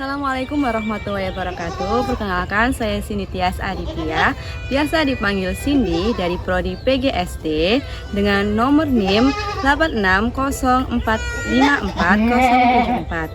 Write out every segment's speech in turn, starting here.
Assalamualaikum warahmatullahi wabarakatuh. Perkenalkan, saya Sinitias Aditya, biasa dipanggil Cindy dari Prodi PGSD dengan nomor NIM 860454074.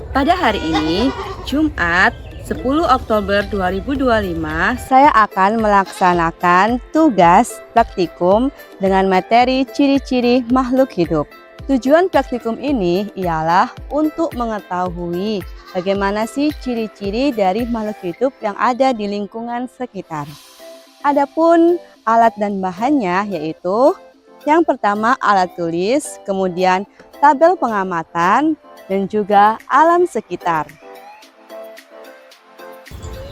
Pada hari ini, Jumat 10 Oktober 2025, saya akan melaksanakan tugas praktikum dengan materi ciri-ciri makhluk hidup. Tujuan praktikum ini ialah untuk mengetahui bagaimana sih ciri-ciri dari makhluk hidup yang ada di lingkungan sekitar. Adapun alat dan bahannya yaitu yang pertama alat tulis, kemudian tabel pengamatan, dan juga alam sekitar.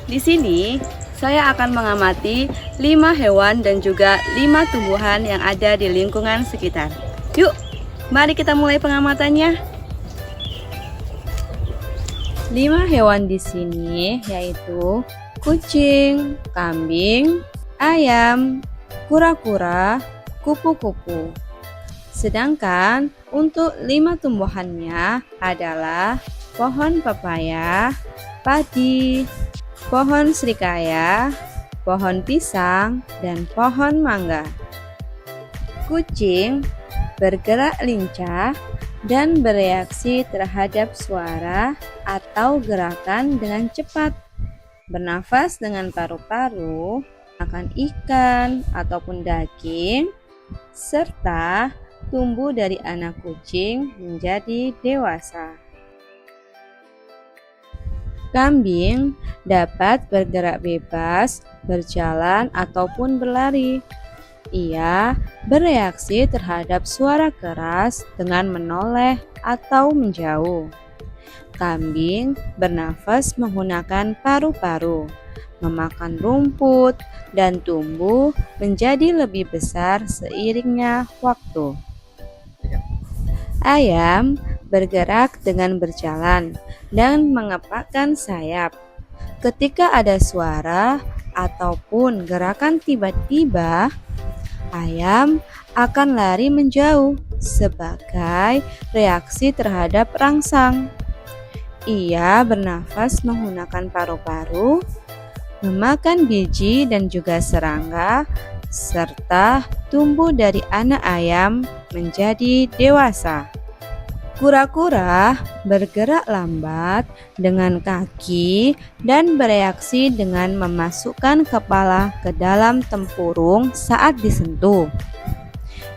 Di sini saya akan mengamati 5 hewan dan juga 5 tumbuhan yang ada di lingkungan sekitar. Yuk, mari kita mulai pengamatannya. 5 hewan di sini yaitu kucing, kambing, ayam, kura-kura, kupu-kupu. Sedangkan untuk 5 tumbuhannya adalah pohon pepaya, padi, pohon srikaya, pohon pisang, dan pohon mangga. Kucing bergerak lincah dan bereaksi terhadap suara atau gerakan dengan cepat. Bernafas dengan paru-paru, makan ikan ataupun daging, serta tumbuh dari anak kucing menjadi dewasa. Kambing dapat bergerak bebas, berjalan ataupun berlari. Ia bereaksi terhadap suara keras dengan menoleh atau menjauh. Kambing bernafas menggunakan paru-paru, memakan rumput, dan tumbuh menjadi lebih besar seiringnya waktu. Ayam bergerak dengan berjalan dan mengepakkan sayap. Ketika ada suara ataupun gerakan tiba-tiba, ayam akan lari menjauh sebagai reaksi terhadap rangsang. Ia bernafas menggunakan paru-paru, memakan biji dan juga serangga, serta tumbuh dari anak ayam menjadi dewasa. Kura-kura bergerak lambat dengan kaki dan bereaksi dengan memasukkan kepala ke dalam tempurung saat disentuh.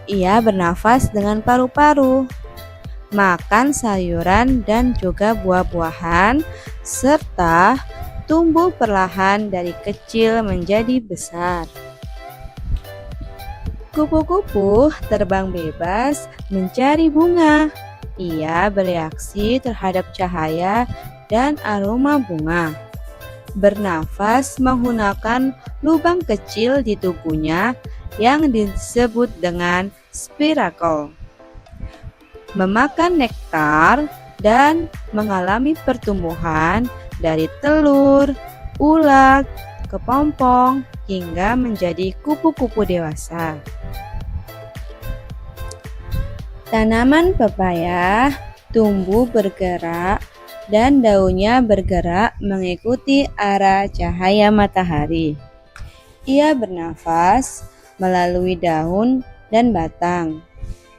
Ia bernafas dengan paru-paru, makan sayuran dan juga buah-buahan, serta tumbuh perlahan dari kecil menjadi besar. Kupu-kupu terbang bebas mencari bunga. Ia bereaksi terhadap cahaya dan aroma bunga. Bernafas menggunakan lubang kecil di tubuhnya yang disebut dengan spiracle. Memakan nektar dan mengalami pertumbuhan dari telur, ulat, kepompong, hingga menjadi kupu-kupu dewasa. Tanaman pepaya tumbuh bergerak dan daunnya bergerak mengikuti arah cahaya matahari. Ia bernafas melalui daun dan batang,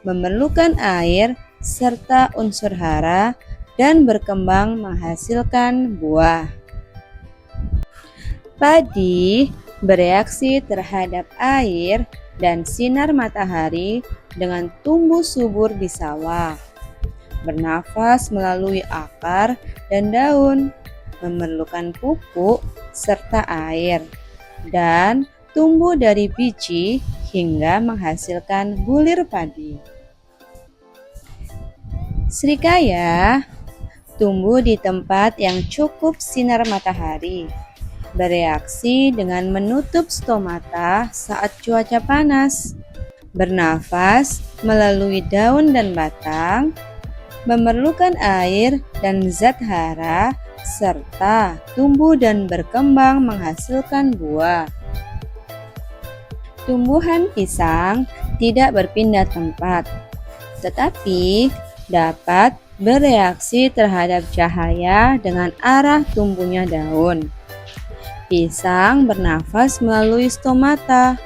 memerlukan air serta unsur hara dan berkembang menghasilkan buah. Padi bereaksi terhadap air dan sinar matahari dengan tumbuh subur di sawah. Bernafas melalui akar dan daun, memerlukan pupuk serta air, dan tumbuh dari biji hingga menghasilkan bulir padi. Srikaya tumbuh di tempat yang cukup sinar matahari, bereaksi dengan menutup stomata saat cuaca panas, bernafas melalui daun dan batang, memerlukan air dan zat hara, serta tumbuh dan berkembang menghasilkan buah. Tumbuhan pisang tidak berpindah tempat, tetapi dapat bereaksi terhadap cahaya dengan arah tumbuhnya daun. Pisang bernafas melalui stomata,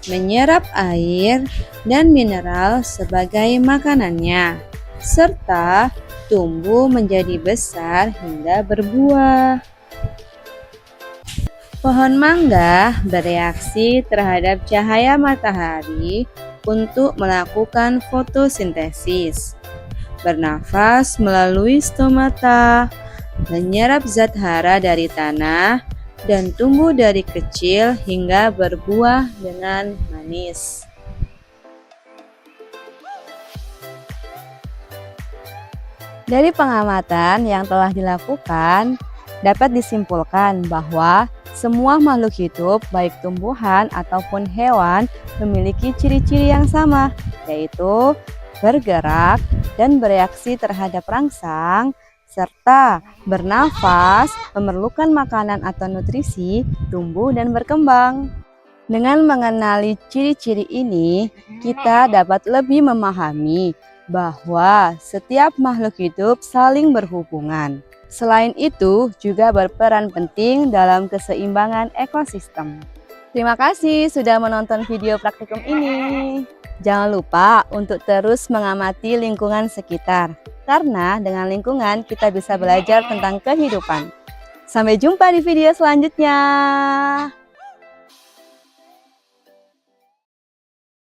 menyerap air dan mineral sebagai makanannya, serta tumbuh menjadi besar hingga berbuah. Pohon mangga bereaksi terhadap cahaya matahari untuk melakukan fotosintesis, bernafas melalui stomata, menyerap zat hara dari tanah, dan tumbuh dari kecil hingga berbuah dengan manis. Dari pengamatan yang telah dilakukan, dapat disimpulkan bahwa semua makhluk hidup, baik tumbuhan ataupun hewan, memiliki ciri-ciri yang sama, yaitu bergerak dan bereaksi terhadap rangsang, serta bernafas, memerlukan makanan atau nutrisi, tumbuh dan berkembang. Dengan mengenali ciri-ciri ini, kita dapat lebih memahami bahwa setiap makhluk hidup saling berhubungan. Selain itu, juga berperan penting dalam keseimbangan ekosistem. Terima kasih sudah menonton video praktikum ini. Jangan lupa untuk terus mengamati lingkungan sekitar, karena dengan lingkungan kita bisa belajar tentang kehidupan. Sampai jumpa di video selanjutnya.